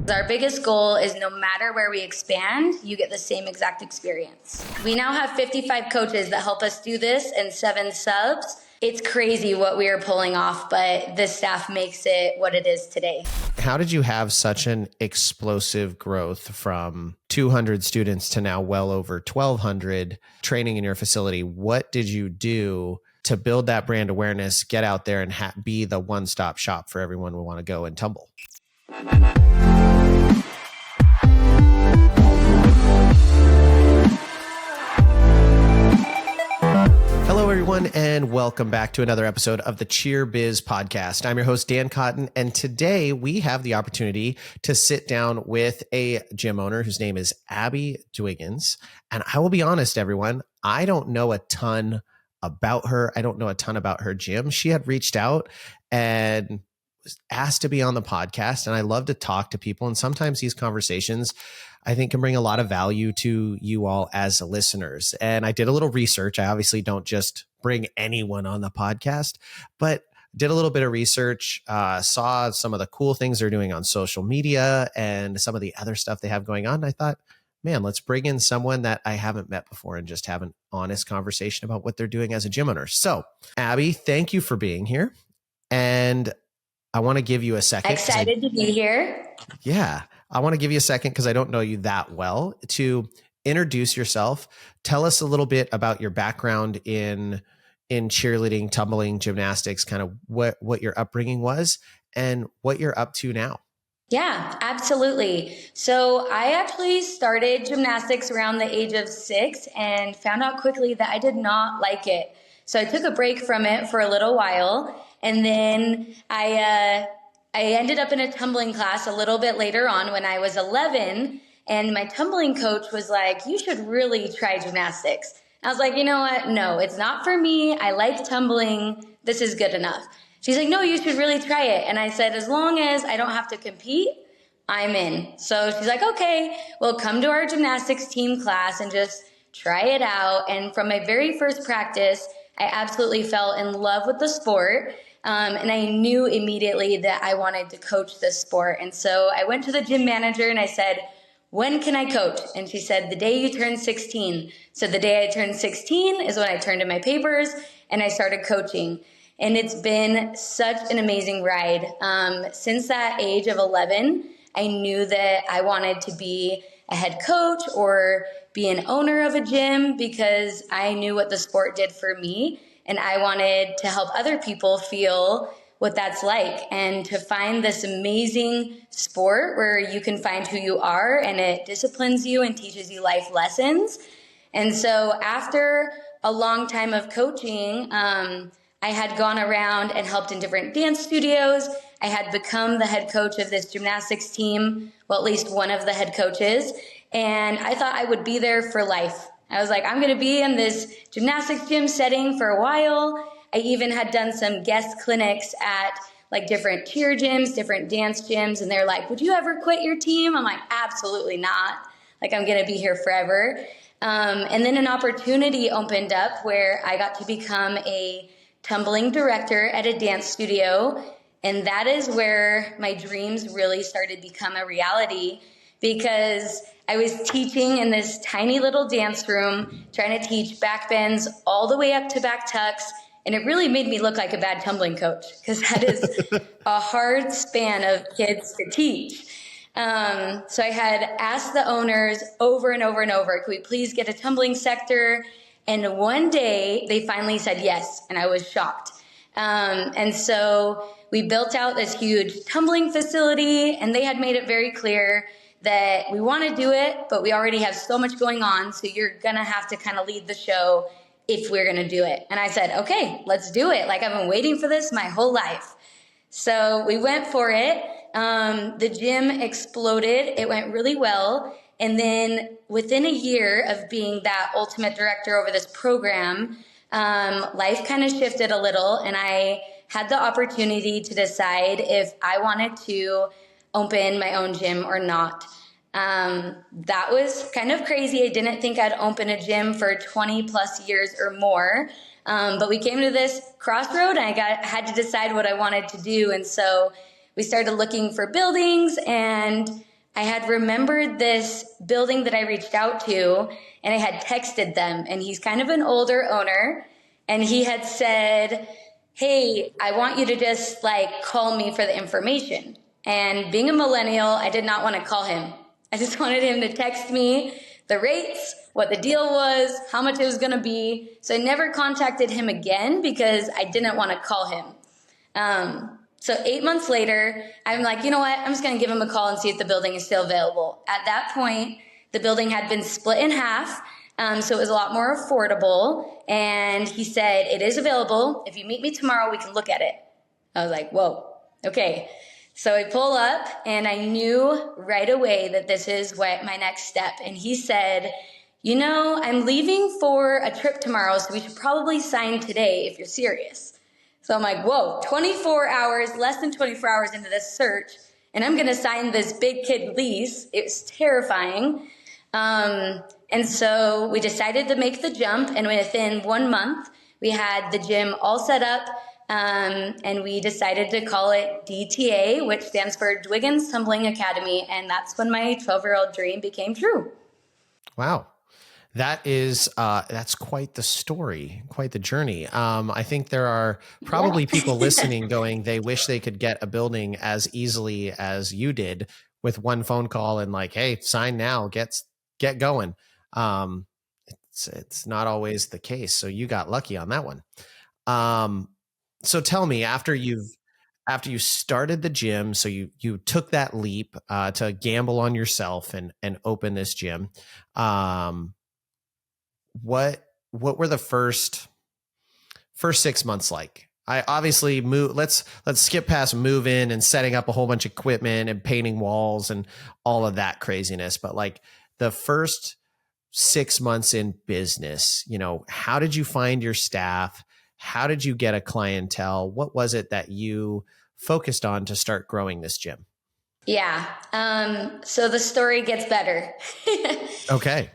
Our biggest goal is no matter where we expand, you get the same exact experience. We now have 55 coaches that help us do this and 7 subs. It's crazy what we are pulling off, but the staff makes it what it is today. How did you have such an explosive growth from 200 students to now well over 1,200 training in your facility? What did you do to build that brand awareness, get out there and be the one-stop shop for everyone who want to go and tumble? Hello, everyone, and welcome back to another episode of the Cheer Biz podcast. I'm your host, Dan Cotton, and today we have the opportunity to sit down with a gym owner whose name is Abby Dwiggins. And I will be honest, everyone, I don't know a ton about her. I don't know a ton about her gym. She had reached out and was asked to be on the podcast, and I love to talk to people. And sometimes these conversations, I think, can bring a lot of value to you all as listeners. And I did a little research. I obviously don't just bring anyone on the podcast, but did a little bit of research, saw some of the cool things they're doing on social media and some of the other stuff they have going on. And I thought, man, let's bring in someone that I haven't met before and just have an honest conversation about what they're doing as a gym owner. So, Abby, thank you for being here. And I want to give you a second. Excited to be here. Yeah. I want to give you a second because I don't know you that well to introduce yourself. Tell us a little bit about your background in cheerleading, tumbling, gymnastics, kind of what your upbringing was and what you're up to now. Yeah, absolutely. So I actually started gymnastics around the age of 6 and found out quickly that I did not like it. So I took a break from it for a little while, and then I ended up in a tumbling class a little bit later on when I was 11, and my tumbling coach was like, you should really try gymnastics. I was like, you know what? No, it's not for me. I like tumbling. This is good enough. She's like, no, you should really try it. And I said, as long as I don't have to compete, I'm in. So she's like, okay, well, come to our gymnastics team class and just try it out. And from my very first practice, I absolutely fell in love with the sport. And I knew immediately that I wanted to coach this sport. And so I went to the gym manager and I said, when can I coach? And she said, the day you turn 16. So the day I turned 16 is when I turned in my papers and I started coaching. And it's been such an amazing ride. Since that age of 11, I knew that I wanted to be a head coach or be an owner of a gym because I knew what the sport did for me. And I wanted to help other people feel what that's like and to find this amazing sport where you can find who you are and it disciplines you and teaches you life lessons. And so after a long time of coaching, I had gone around and helped in different dance studios. I had become the head coach of this gymnastics team, well, at least one of the head coaches. And I thought I would be there for life. I was like, I'm going to be in this gymnastics gym setting for a while. I even had done some guest clinics at like different cheer gyms, different dance gyms. And they're like, would you ever quit your team? I'm like, absolutely not. Like, I'm going to be here forever. And then an opportunity opened up where I got to become a tumbling director at a dance studio. And that is where my dreams really started to become a reality because I was teaching in this tiny little dance room, trying to teach back bends all the way up to back tucks. And it really made me look like a bad tumbling coach because that is a hard span of kids to teach. So I had asked the owners over and over and over, could we please get a tumbling sector? And one day they finally said yes, and I was shocked. And so we built out this huge tumbling facility, and they had made it very clear that we want to do it, but we already have so much going on, so you're going to have to kind of lead the show if we're going to do it. And I said, okay, let's do it. Like, I've been waiting for this my whole life. So we went for it. The gym exploded. It went really well. And then within a year of being that ultimate director over this program, life kind of shifted a little, and I had the opportunity to decide if I wanted to open my own gym or not. That was kind of crazy. I didn't think I'd open a gym for 20 plus years or more. But we came to this crossroad and I had to decide what I wanted to do. And so we started looking for buildings, and I had remembered this building that I reached out to, and I had texted them, and he's kind of an older owner, and he had said, hey, I want you to just like call me for the information. And being a millennial, I did not want to call him. I just wanted him to text me the rates, what the deal was, how much it was going to be. So I never contacted him again because I didn't want to call him. So 8 months later, I'm like, you know what? I'm just going to give him a call and see if the building is still available. At that point, the building had been split in half. So it was a lot more affordable. And he said, it is available. If you meet me tomorrow, we can look at it. I was like, whoa, okay. So I pull up and I knew right away that this is what my next step. And he said, you know, I'm leaving for a trip tomorrow, so we should probably sign today if you're serious. So I'm like, whoa, 24 hours, less than 24 hours into this search, and I'm going to sign this big kid lease. It was terrifying. And so we decided to make the jump, and within 1 month, we had the gym all set up, and we decided to call it DTA, which stands for Dwiggins Tumbling Academy, and that's when my 12-year-old dream became true. Wow. That is, that's quite the story, quite the journey. I think there are probably people listening going, they wish they could get a building as easily as you did with one phone call and like, hey, sign now, get going. It's not always the case. So you got lucky on that one. So tell me, after you started the gym, so you took that leap to gamble on yourself and open this gym. What were the first 6 months like? I obviously let's skip past move in and setting up a whole bunch of equipment and painting walls and all of that craziness. But like the first 6 months in business, you know, how did you find your staff? How did you get a clientele? What was it that you focused on to start growing this gym? Yeah. So the story gets better. Okay.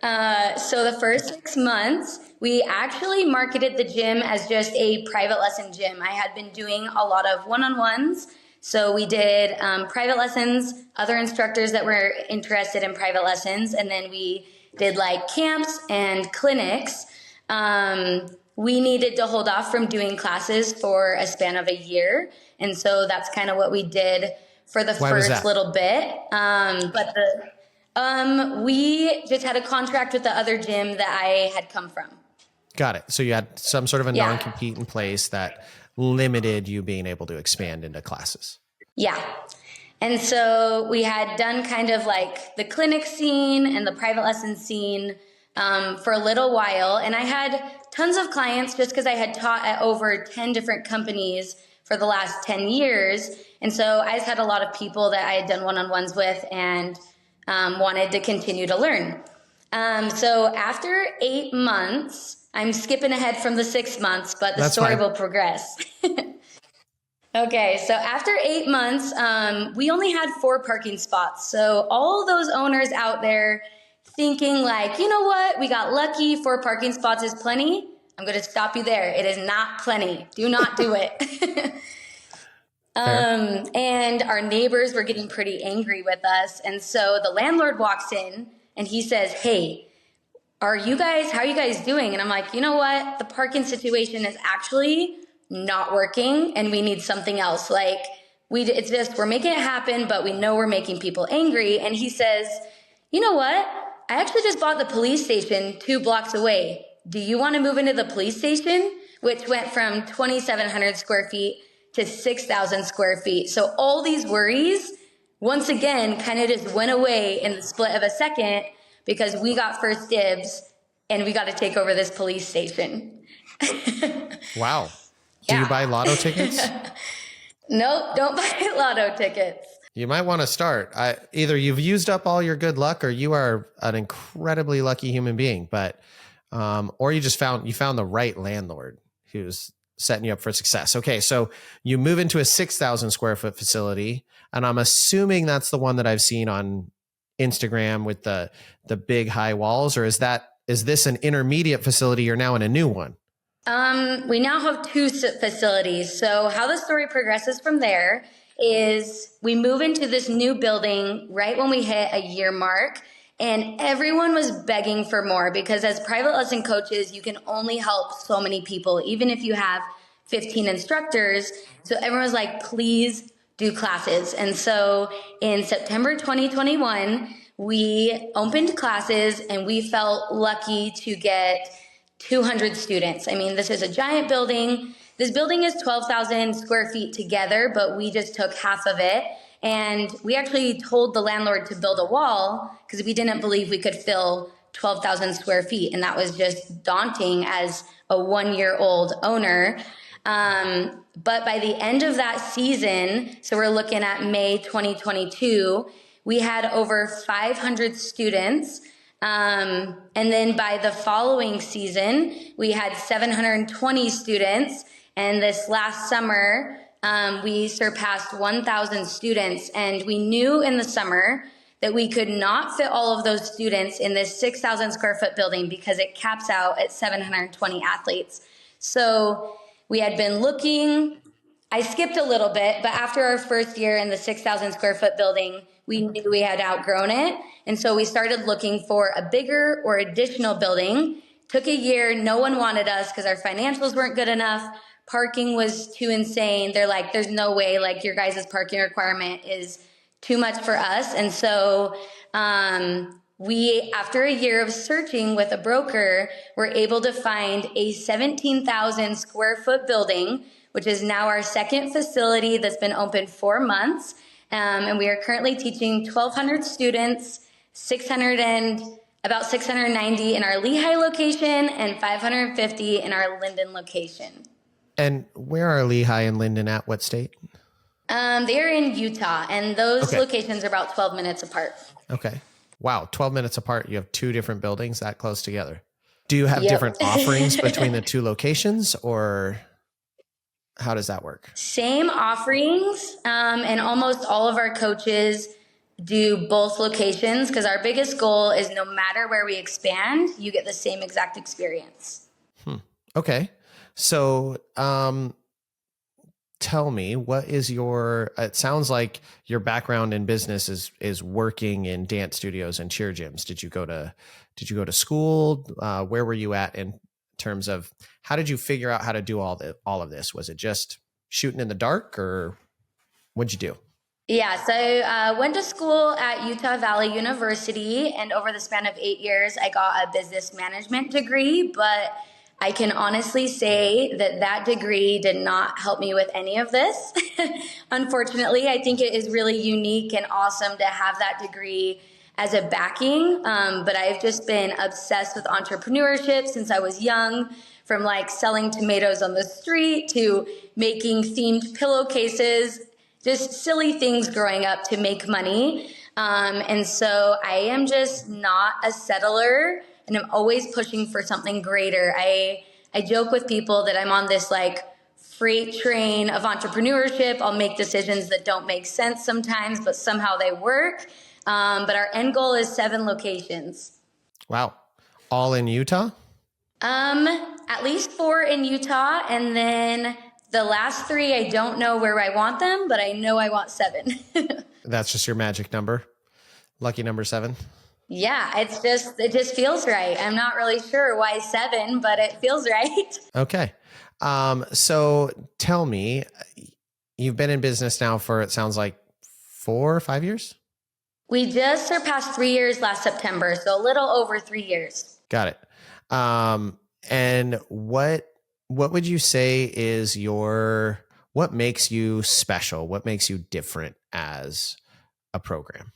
So the first 6 months, we actually marketed the gym as just a private lesson gym. I had been doing a lot of one-on-ones. So we did private lessons, other instructors that were interested in private lessons. And then we did like camps and clinics. We needed to hold off from doing classes for a span of a year. And so that's kind of what we did for the first little bit. But we just had a contract with the other gym that I had come from. Got it. So you had some sort of a non-compete in place that limited you being able to expand into classes. Yeah. And so we had done kind of like the clinic scene and the private lesson scene for a little while. And I had tons of clients just because I had taught at over 10 different companies for the last 10 years. And so I just had a lot of people that I had done one-on-ones with and wanted to continue to learn. So after 8 months, I'm skipping ahead from the 6 months, but the story will progress. Okay, so after 8 months, we only had 4 parking spots. So all those owners out there thinking like, you know what, we got lucky, 4 parking spots is plenty. I'm going to stop you there. It is not plenty. Do not do it. And our neighbors were getting pretty angry with us. And so the landlord walks in and he says, hey, how are you guys doing? And I'm like, you know what? The parking situation is actually not working and we need something else. Like we're making it happen, but we know we're making people angry. And he says, you know what? I actually just bought the police station 2 blocks away. Do you want to move into the police station? Which went from 2,700 square feet to 6,000 square feet. So all these worries, once again, kind of just went away in the split of a second because we got first dibs and we got to take over this police station. Wow. Do you buy lotto tickets? Nope, don't buy lotto tickets. You might want to start. Either you've used up all your good luck or you are an incredibly lucky human being, but or you found the right landlord who's setting you up for success. Okay, so you move into a 6,000 square foot facility, and I'm assuming that's the one that I've seen on Instagram with the big high walls, or is this an intermediate facility? You're now in a new one. We now have 2 facilities. So how the story progresses from there is we move into this new building right when we hit a year mark. And everyone was begging for more because as private lesson coaches, you can only help so many people, even if you have 15 instructors. So everyone was like, please do classes. And so in September 2021, we opened classes and we felt lucky to get 200 students. I mean, this is a giant building. This building is 12,000 square feet together, but we just took half of it. And we actually told the landlord to build a wall because we didn't believe we could fill 12,000 square feet. And that was just daunting as a 1-year-old owner. But by the end of that season, so we're looking at May 2022, we had over 500 students. And then by the following season, we had 720 students. And this last summer, we surpassed 1,000 students, and we knew in the summer that we could not fit all of those students in this 6,000 square foot building because it caps out at 720 athletes. So we had been looking, I skipped a little bit, but after our first year in the 6,000 square foot building, we knew we had outgrown it. And so we started looking for a bigger or additional building. Took a year, no one wanted us because our financials weren't good enough. Parking was too insane. They're like, there's no way, like your guys' parking requirement is too much for us. And so we, after a year of searching with a broker, were able to find a 17,000 square foot building, which is now our second facility that's been open 4 months. And we are currently teaching 1,200 students, about 690 in our Lehigh location and 550 in our Linden location. And where are Lehigh and Linden at? What state? They are in Utah, and those locations are about 12 minutes apart. Okay. Wow. 12 minutes apart. You have 2 different buildings that close together. Do you have different offerings between the 2 locations, or how does that work? Same offerings. And almost all of our coaches do both locations because our biggest goal is no matter where we expand, you get the same exact experience. Okay. So, tell me, what is it sounds like your background in business is working in dance studios and cheer gyms. Did you go to school? Where were you at in terms of how did you figure out how to do all of this? Was it just shooting in the dark, or what'd you do? Yeah, so I went to school at Utah Valley University, and over the span of 8 years, I got a business management degree, but I can honestly say that degree did not help me with any of this. Unfortunately, I think it is really unique and awesome to have that degree as a backing. But I've just been obsessed with entrepreneurship since I was young, from like selling tomatoes on the street to making themed pillowcases, just silly things growing up to make money. And so I am just not a settler, and I'm always pushing for something greater. I joke with people that I'm on this like freight train of entrepreneurship. I'll make decisions that don't make sense sometimes, but somehow they work. But our end goal is 7 locations. Wow. All in Utah? At least 4 in Utah. And then the last 3, I don't know where I want them, but I know I want 7. That's just your magic number. Lucky number 7. Yeah, it just feels right. I'm not really sure why 7, but it feels right. Okay. So tell me, you've been in business now for, it sounds like 4 or 5 years? We just surpassed 3 years last September, so a little over 3 years. Got it. And what would you say is what makes you special? What makes you different as a program?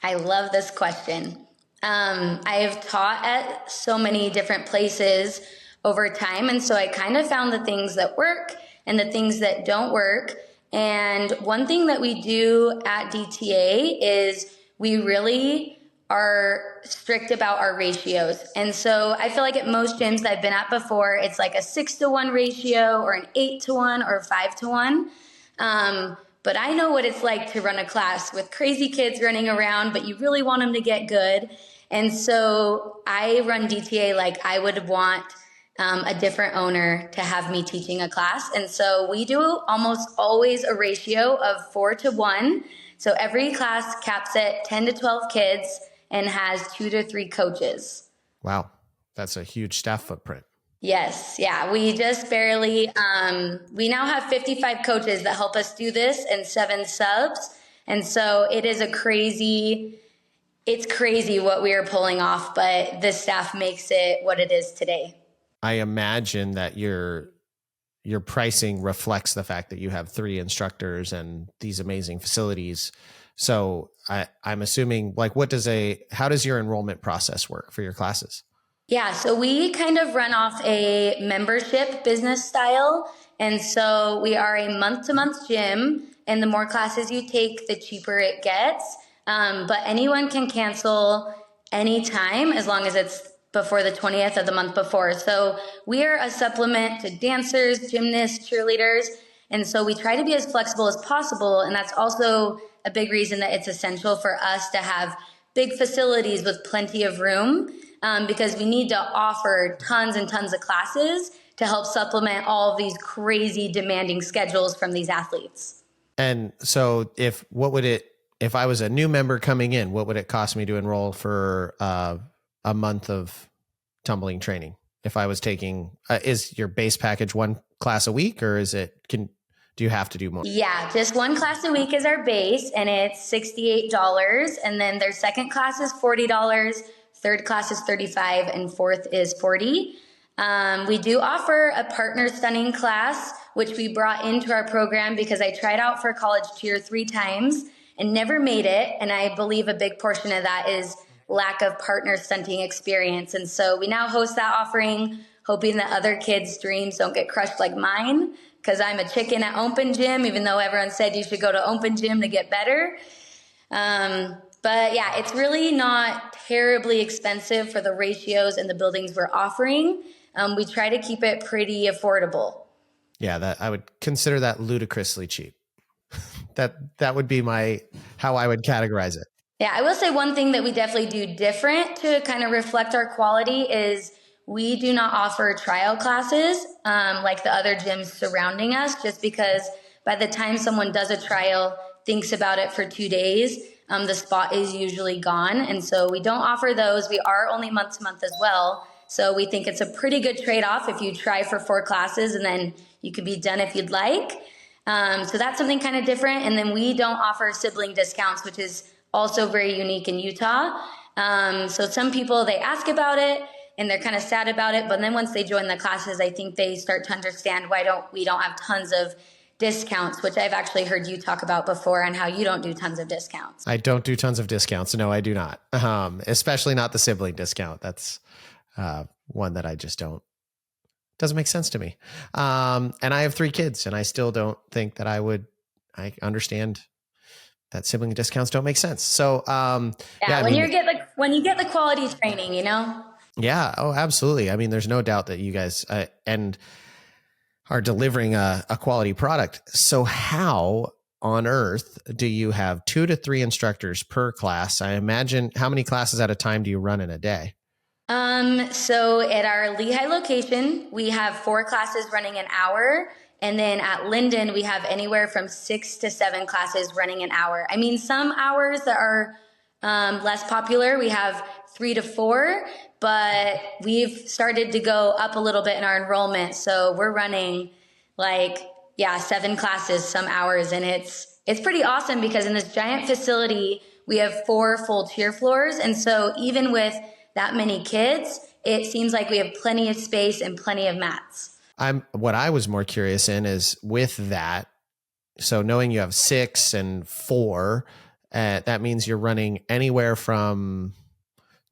I love this question. I have taught at so many different places over time. And so I kind of found the things that work and the things that don't work. And one thing that we do at DTA is we really are strict about our ratios. And so I feel like at most gyms that I've been at before, it's like a 6-to-1 ratio or an 8-to-1 or 5-to-1. But I know what it's like to run a class with crazy kids running around, but you really want them to get good. And so I run DTA like I would want a different owner to have me teaching a class. And so we do almost always a ratio of 4-1. So every class caps at 10 to 12 kids and has 2 to 3 coaches. Wow. That's a huge staff footprint. Yes. Yeah. We just barely, we now have 55 coaches that help us do this and 7 subs. And so it is it's crazy what we are pulling off, but the staff makes it what it is today. I imagine that your pricing reflects the fact that you have 3 instructors and these amazing facilities. So I'm assuming, like, how does your enrollment process work for your classes? Yeah, so we kind of run off a membership business style. And so we are a month-to-month gym, and the more classes you take, the cheaper it gets. But anyone can cancel anytime as long as it's before the 20th of the month before. So we are a supplement to dancers, gymnasts, cheerleaders. And so we try to be as flexible as possible. And that's also a big reason that it's essential for us to have big facilities with plenty of room, because we need to offer tons and tons of classes to help supplement all of these crazy demanding schedules from these athletes. And so if I was a new member coming in, what would it cost me to enroll for a month of tumbling training? If I was taking, is your base package 1 class a week, or do you have to do more? Yeah, just 1 class a week is our base, and it's $68. And then their second class is $40, third class is $35, and fourth is $40. We do offer a partner stunning class, which we brought into our program because I tried out for college cheer 3 times and never made it. And I believe a big portion of that is lack of partner stunting experience. And so we now host that offering, hoping that other kids' dreams don't get crushed like mine, because I'm a chicken at open gym, even though everyone said you should go to open gym to get better. But yeah, it's really not terribly expensive for the ratios and the buildings we're offering. We try to keep it pretty affordable. Yeah, I would consider that ludicrously cheap. that would be how I would categorize it. Yeah, I will say one thing that we definitely do different to kind of reflect our quality is we do not offer trial classes like the other gyms surrounding us, just because by the time someone does a trial, thinks about it for 2 days, the spot is usually gone. And so we don't offer those. We are only month to month as well. So we think it's a pretty good trade-off if you try for 4 classes and then you can be done if you'd like. So that's something kind of different. And then we don't offer sibling discounts, which is also very unique in Utah. So some people, they ask about it and they're kind of sad about it. But then once they join the classes, I think they start to understand why we don't have tons of discounts, which I've actually heard you talk about before, and how you don't do tons of discounts. I don't do tons of discounts. No, I do not. Especially not the sibling discount. That's one that I just doesn't make sense to me. And I have 3 kids, and I still don't think that I understand that sibling discounts don't make sense. So, when you get the quality training, Yeah. Oh, absolutely. I mean, there's no doubt that you guys are delivering a quality product. So how on earth do you have 2 to 3 instructors per class? I imagine, how many classes at a time do you run in a day? So at our Lehigh location, we have 4 classes running an hour. And then at Linden, we have anywhere from 6 to 7 classes running an hour. I mean, some hours that are less popular, we have 3 to 4, but we've started to go up a little bit in our enrollment. So we're running 7 classes some hours. And it's pretty awesome because in this giant facility, we have 4 full cheer floors. And so even with that many kids, it seems like we have plenty of space and plenty of mats. What I was more curious in is with that. So knowing you have 6 and 4, that means you're running anywhere from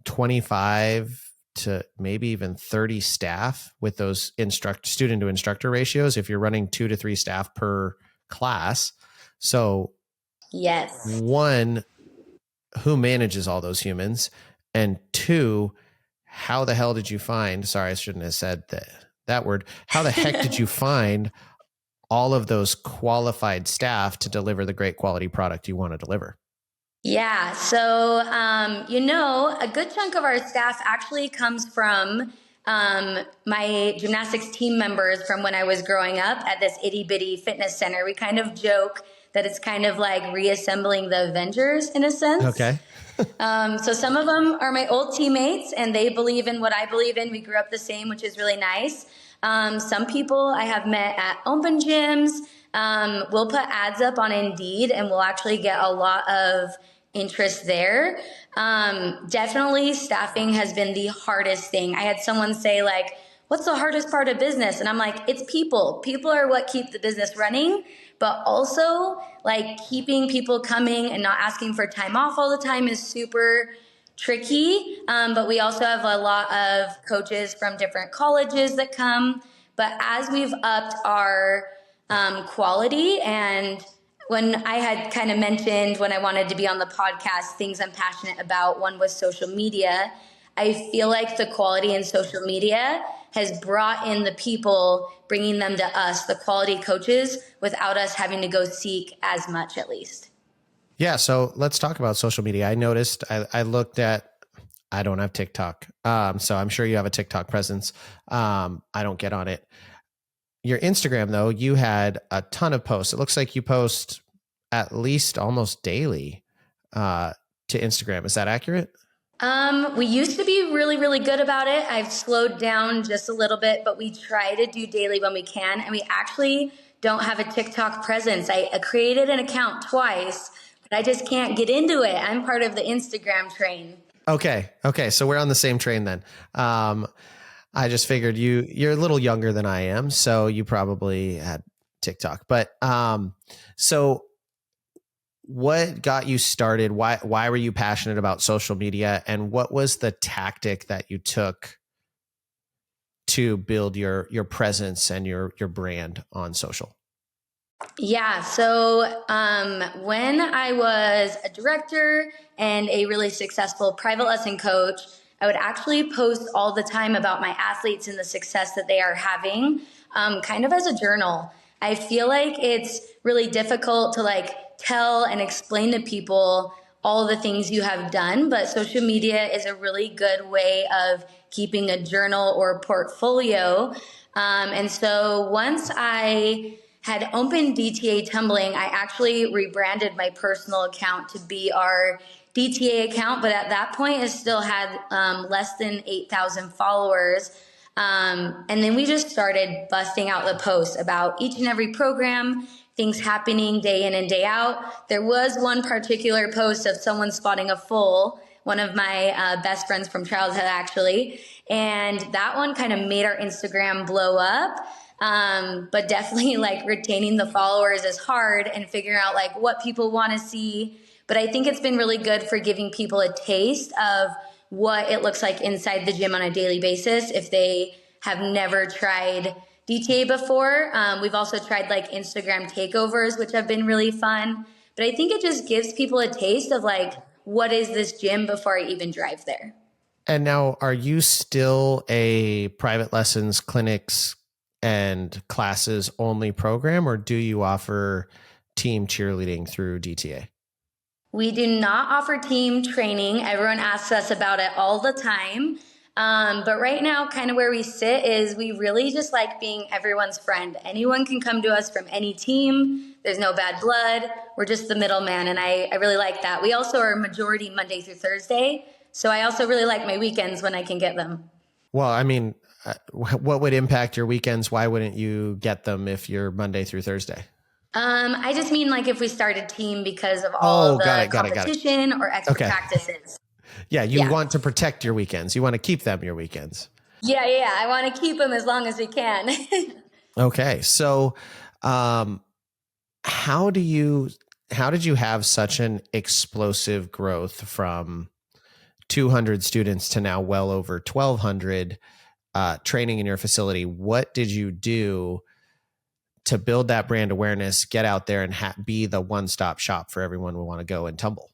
25 to maybe even 30 staff with those student to instructor ratios. If you're running 2 to 3 staff per class. So yes. 1, who manages all those humans? And 2, how the hell did you find, sorry, I shouldn't have said that word. How the heck did you find all of those qualified staff to deliver the great quality product you want to deliver? Yeah. So, a good chunk of our staff actually comes from my gymnastics team members from when I was growing up at this itty bitty fitness center. We kind of joke that it's kind of like reassembling the Avengers in a sense. Okay. So some of them are my old teammates and they believe in what I believe in. We grew up the same, which is really nice. Some people I have met at open gyms. We'll put ads up on Indeed and we'll actually get a lot of interest there. Definitely staffing has been the hardest thing. I had someone say like, what's the hardest part of business? And I'm like, it's people. People are what keep the business running, but also like keeping people coming and not asking for time off all the time is super tricky. But we also have a lot of coaches from different colleges that come. But as we've upped our quality, and when I had kind of mentioned when I wanted to be on the podcast, things I'm passionate about, one was social media. I feel like the quality in social media has brought in the people, bringing them to us, the quality coaches, without us having to go seek as much, at least. Yeah. So let's talk about social media. I noticed, I looked at, I don't have TikTok. So I'm sure you have a TikTok presence. I don't get on it. Your Instagram, though, you had a ton of posts. It looks like you post at least almost daily to Instagram. Is that accurate? We used to be really, really good about it. I've slowed down just a little bit, but we try to do daily when we can. And we actually don't have a TikTok presence. I created an account twice, but I just can't get into it. I'm part of the Instagram train. Okay. So we're on the same train then. I just figured you're a little younger than I am, so you probably had TikTok. But so what got you started? Why were you passionate about social media, and what was the tactic that you took to build your presence and your brand on social? Yeah. So when I was a director and a really successful private lesson coach, I would actually post all the time about my athletes and the success that they are having, kind of as a journal. I feel like it's really difficult to like tell and explain to people all the things you have done, but social media is a really good way of keeping a journal or portfolio. And so once I had opened DTA Tumbling, I actually rebranded my personal account to be our DTA account, but at that point it still had less than 8,000 followers. And then we just started busting out the posts about each and every program, things happening day in and day out. There was one particular post of someone spotting a foal, one of my best friends from childhood actually, and that one kind of made our Instagram blow up. But definitely like retaining the followers is hard and figuring out like what people want to see. But I think it's been really good for giving people a taste of what it looks like inside the gym on a daily basis if they have never tried DTA before. We've also tried like Instagram takeovers, which have been really fun. But I think it just gives people a taste of like, what is this gym before I even drive there? And now, are you still a private lessons, clinics, and classes only program, or do you offer team cheerleading through DTA? We do not offer team training. Everyone asks us about it all the time. But right now, kind of where we sit is we really just like being everyone's friend. Anyone can come to us from any team. There's no bad blood. We're just the middleman. And I really like that. We also are majority Monday through Thursday. So I also really like my weekends when I can get them. Well, I mean, what would impact your weekends? Why wouldn't you get them if you're Monday through Thursday? I just mean like if we start a team because of all the competition or extra practices. Yeah, you want to protect your weekends. You want to keep them your weekends. Yeah. I want to keep them as long as we can. Okay. So how did you have such an explosive growth from 200 students to now well over 1,200 training in your facility? What did you do to build that brand awareness, get out there and be the one-stop shop for everyone who want to go and tumble?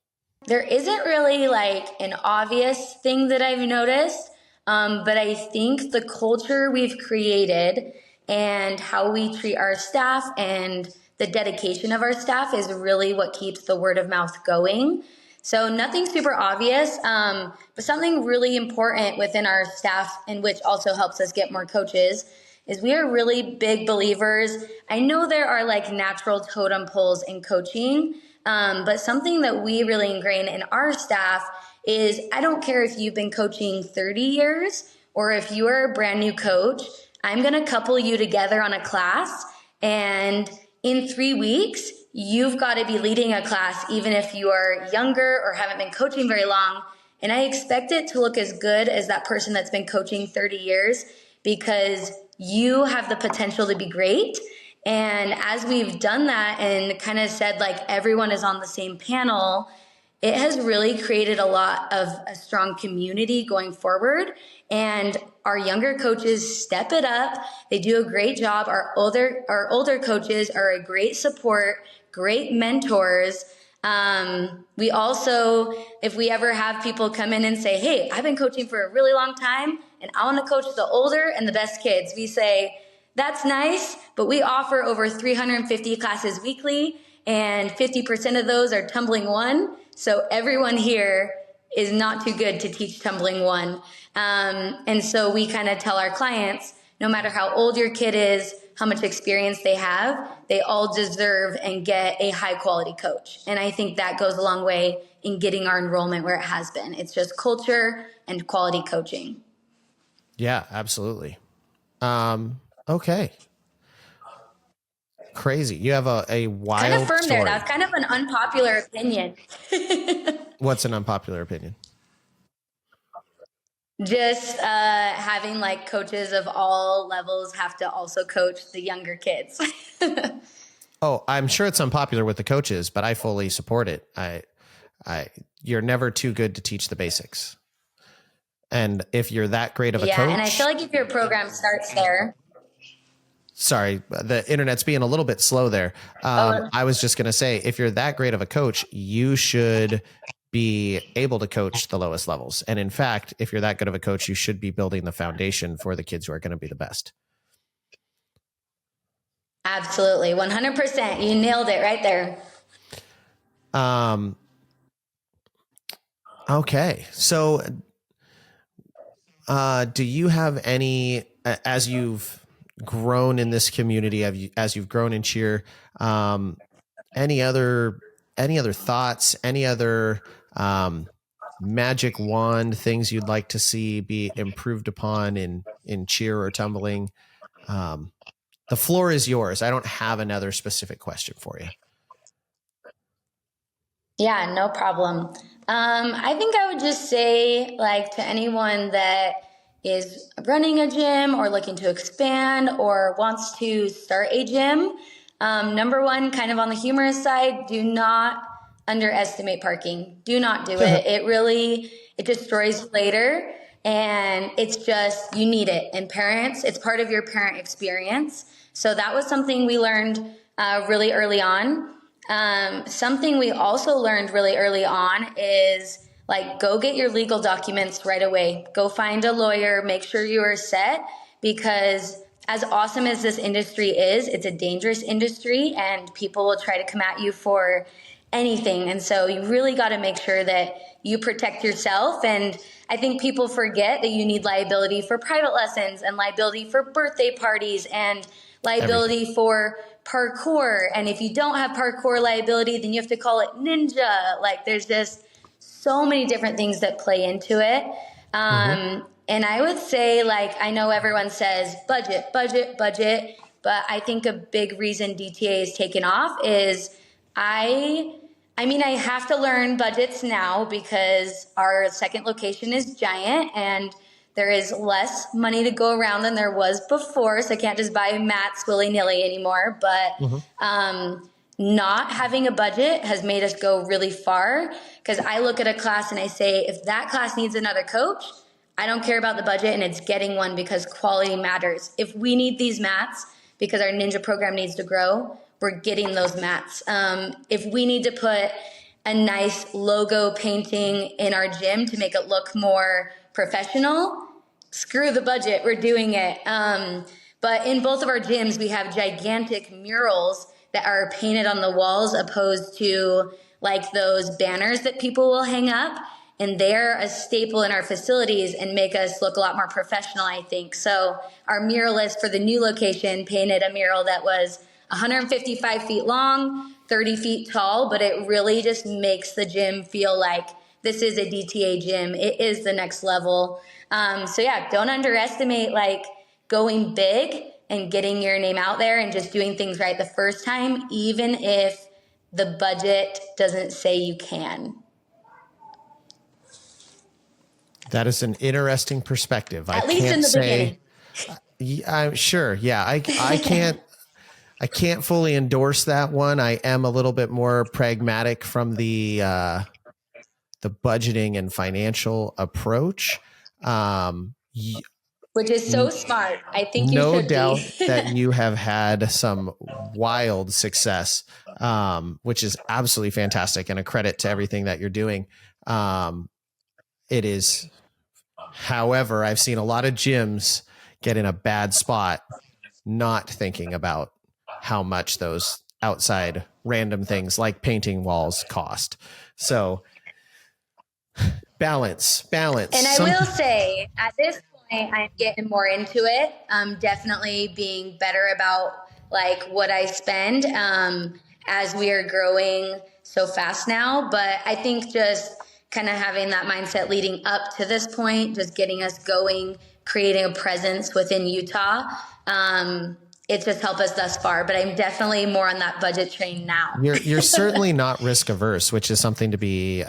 There isn't really like an obvious thing that I've noticed, but I think the culture we've created and how we treat our staff and the dedication of our staff is really what keeps the word of mouth going. So nothing super obvious, but something really important within our staff, and which also helps us get more coaches, is we are really big believers. I know there are like natural totem poles in coaching, but something that we really ingrain in our staff is I don't care if you've been coaching 30 years or if you are a brand new coach, I'm going to couple you together on a class, and in 3 weeks, you've got to be leading a class, even if you are younger or haven't been coaching very long. And I expect it to look as good as that person that's been coaching 30 years because you have the potential to be great. And as we've done that and kind of said, like, everyone is on the same panel, it has really created a lot of a strong community going forward. And our younger coaches step it up. They do a great job. Our older coaches are a great support, great mentors. We also, if we ever have people come in and say, hey, I've been coaching for a really long time and I want to coach the older and the best kids, we say, that's nice, but we offer over 350 classes weekly, and 50% of those are tumbling one. So everyone here is not too good to teach tumbling one. And so we kind of tell our clients, no matter how old your kid is, how much experience they have, they all deserve and get a high quality coach. And I think that goes a long way in getting our enrollment where it has been. It's just culture and quality coaching. Yeah, absolutely. Okay. Crazy. You have a wild kind of firm story. there. That's kind of an unpopular opinion. What's an unpopular opinion? Just having like coaches of all levels have to also coach the younger kids. Oh, I'm sure it's unpopular with the coaches, but I fully support it. You're never too good to teach the basics. And if you're that great of a coach. Yeah, and I feel like if your program starts there. Sorry, the internet's being a little bit slow there. I was just going to say, if you're that great of a coach, you should be able to coach the lowest levels. And in fact, if you're that good of a coach, you should be building the foundation for the kids who are going to be the best. Absolutely. 100%. You nailed it right there. Okay. So, do you have any, as you've grown in this community, as you've grown in cheer, any other thoughts, any other magic wand things you'd like to see be improved upon in cheer or tumbling? The floor is yours. I don't have another specific question for you. Yeah, no problem. I think I would just say, like, to anyone that is running a gym or looking to expand or wants to start a gym, number one, kind of on the humorous side, do not underestimate parking. Do not do it. It destroys you later. And it's just, you need it. And parents, it's part of your parent experience. So that was something we learned really early on. Something we also learned really early on is, like, go get your legal documents right away. Go find a lawyer, make sure you are set, because as awesome as this industry is, it's a dangerous industry and people will try to come at you for anything. And so you really got to make sure that you protect yourself. And I think people forget that you need liability for private lessons and liability for birthday parties and liability for parkour. And if you don't have parkour liability, then you have to call it ninja. Like, there's just so many different things that play into it. And I would say, like, I know everyone says budget, budget, budget, but I think a big reason DTA is taken off is I have to learn budgets now because our second location is giant and there is less money to go around than there was before. So I can't just buy mats willy-nilly anymore. But not having a budget has made us go really far, because I look at a class and I say, if that class needs another coach, I don't care about the budget, and it's getting one because quality matters. If we need these mats because our ninja program needs to grow, we're getting those mats. If we need to put a nice logo painting in our gym to make it look more professional, screw the budget, we're doing it. But in both of our gyms, we have gigantic murals that are painted on the walls, opposed to like those banners that people will hang up. And they're a staple in our facilities and make us look a lot more professional, I think. So our muralist for the new location painted a mural that was 155 feet long, 30 feet tall, but it really just makes the gym feel like this is a DTA gym. It is the next level. So yeah, don't underestimate like going big and getting your name out there and just doing things right the first time, even if the budget doesn't say you can. That is an interesting perspective. At least in the beginning. I'm sure. Yeah. I can't fully endorse that one. I am a little bit more pragmatic from the budgeting and financial approach. Which is so smart. I think you no should doubt be. that you have had some wild success, which is absolutely fantastic and a credit to everything that you're doing. It is, however, I've seen a lot of gyms get in a bad spot, not thinking about how much those outside random things like painting walls cost. So balance. And I will say at this point, I'm getting more into it. I'm definitely being better about like what I spend as we are growing so fast now. But I think just kind of having that mindset leading up to this point, just getting us going, creating a presence within Utah. It's just helped us thus far, but I'm definitely more on that budget train now. You're certainly not risk averse, which is something to be,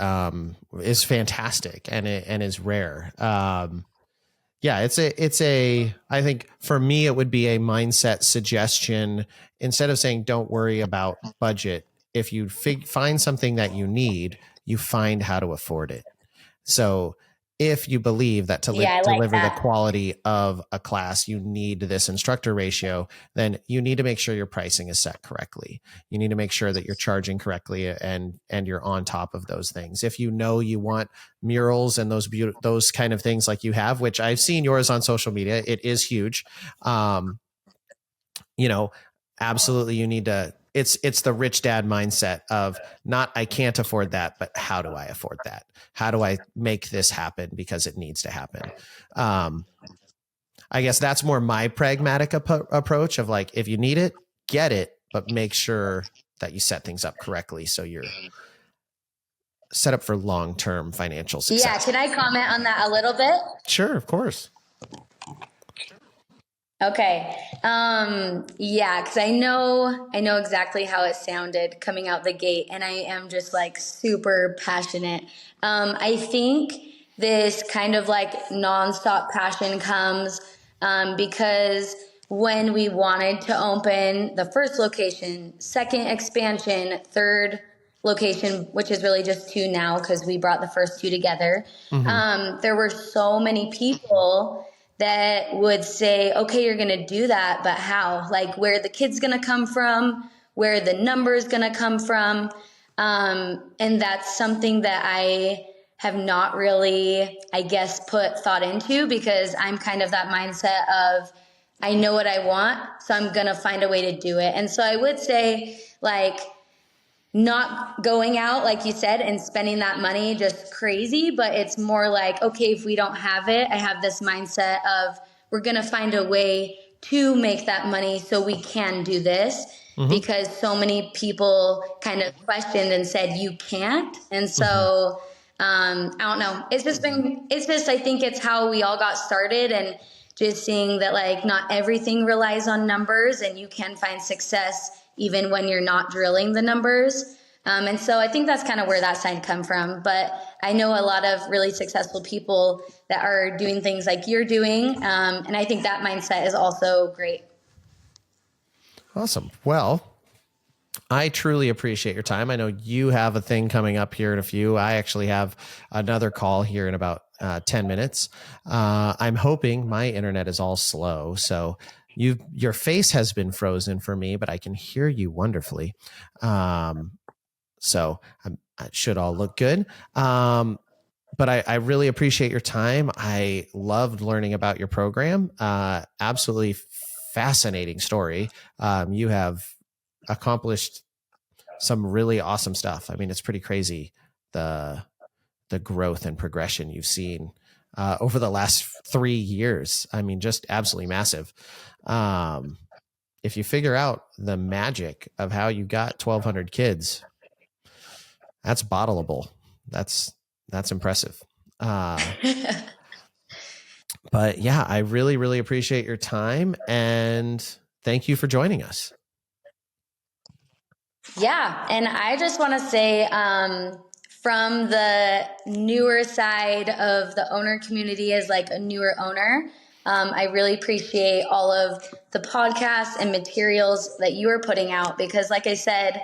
is fantastic and is rare. Yeah, I think for me, it would be a mindset suggestion. Instead of saying, don't worry about budget, if you find something that you need, you find how to afford it. So if you believe that to deliver the quality of a class, you need this instructor ratio, then you need to make sure your pricing is set correctly. You need to make sure that you're charging correctly and you're on top of those things. If you know you want murals and those kind of things like you have, which I've seen yours on social media, it is huge. Absolutely you need to, it's the rich dad mindset of not, I can't afford that, but how do I afford that? How do I make this happen? Because it needs to happen. I guess that's more my pragmatic approach of like, if you need it, get it, but make sure that you set things up correctly. So you're set up for long-term financial success. Yeah. Can I comment on that a little bit? Sure. Of course. Okay. Yeah, because I know exactly how it sounded coming out the gate, and I am just like super passionate. I think this kind of like nonstop passion comes because when we wanted to open the first location, second expansion, third location, which is really just two now because we brought the first two together, there were so many people that would say, okay, you're going to do that, but how? Like, where the kid's going to come from, where the number's going to come from. And that's something that I have not really, I guess, put thought into because I'm kind of that mindset of, I know what I want, so I'm going to find a way to do it. And so I would say, like, not going out, like you said, and spending that money just crazy, but it's more like, okay, if we don't have it, I have this mindset of we're going to find a way to make that money so we can do this because so many people kind of questioned and said, you can't. And so, I don't know. I think it's how we all got started and just seeing that like not everything relies on numbers and you can find success even when you're not drilling the numbers. And so I think that's kind of where that sign come from. But I know a lot of really successful people that are doing things like you're doing. And I think that mindset is also great. Awesome. Well, I truly appreciate your time. I know you have a thing coming up here in a few. I actually have another call here in about 10 minutes. I'm hoping my internet is all slow. So your face has been frozen for me, but I can hear you wonderfully. So it should all look good. But I really appreciate your time. I loved learning about your program. Absolutely fascinating story. You have accomplished some really awesome stuff. I mean, it's pretty crazy the growth and progression you've seen over the last 3 years. I mean, just absolutely massive. If you figure out the magic of how you got 1,200 kids, that's bottleable. That's impressive. But yeah, I really, really appreciate your time, and thank you for joining us. Yeah. And I just want to say, from the newer side of the owner community as like a newer owner, I really appreciate all of the podcasts and materials that you are putting out, because like I said,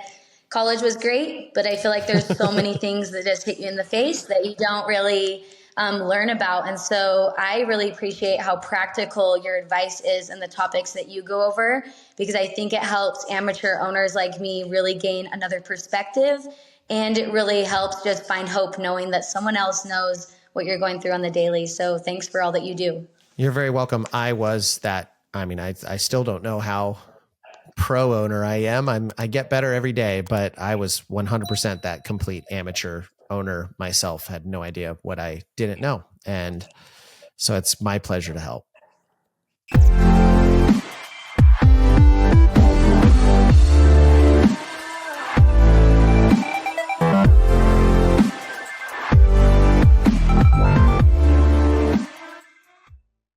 college was great, but I feel like there's so many things that just hit you in the face that you don't really learn about. And so I really appreciate how practical your advice is and the topics that you go over, because I think it helps amateur owners like me really gain another perspective. And it really helps just find hope knowing that someone else knows what you're going through on the daily. So thanks for all that you do. You're very welcome. I still don't know how pro owner I am. I get better every day, but I was 100% that complete amateur owner myself. Had no idea what I didn't know. And so it's my pleasure to help.